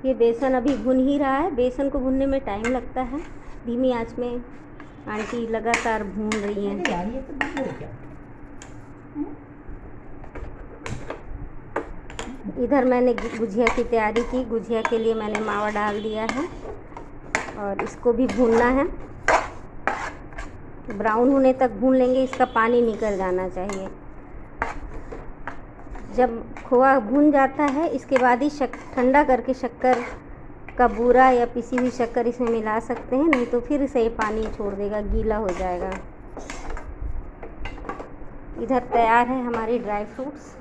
ये बेसन अभी भुन ही रहा है। बेसन को भुनने में टाइम लगता है। धीमी आंच में आंटी लगातार भून रही हैं। यार ये तो दूध है क्या? इधर मैंने गुजिया की तैयारी की। गुजिया के लिए मैंने मावा डाल दिया है और इसको भी भूनना है। ब्राउन होने तक भून लेंगे, इसका पानी निकल जाना चाहिए। जब खोआ भून जाता है इसके बाद ही ठंडा करके शक्कर का बूरा या पिसी हुई शक्कर इसमें मिला सकते हैं, नहीं तो फिर से ये पानी छोड़ देगा, गीला हो जाएगा। इधर तैयार है हमारी ड्राई फ्रूट्स।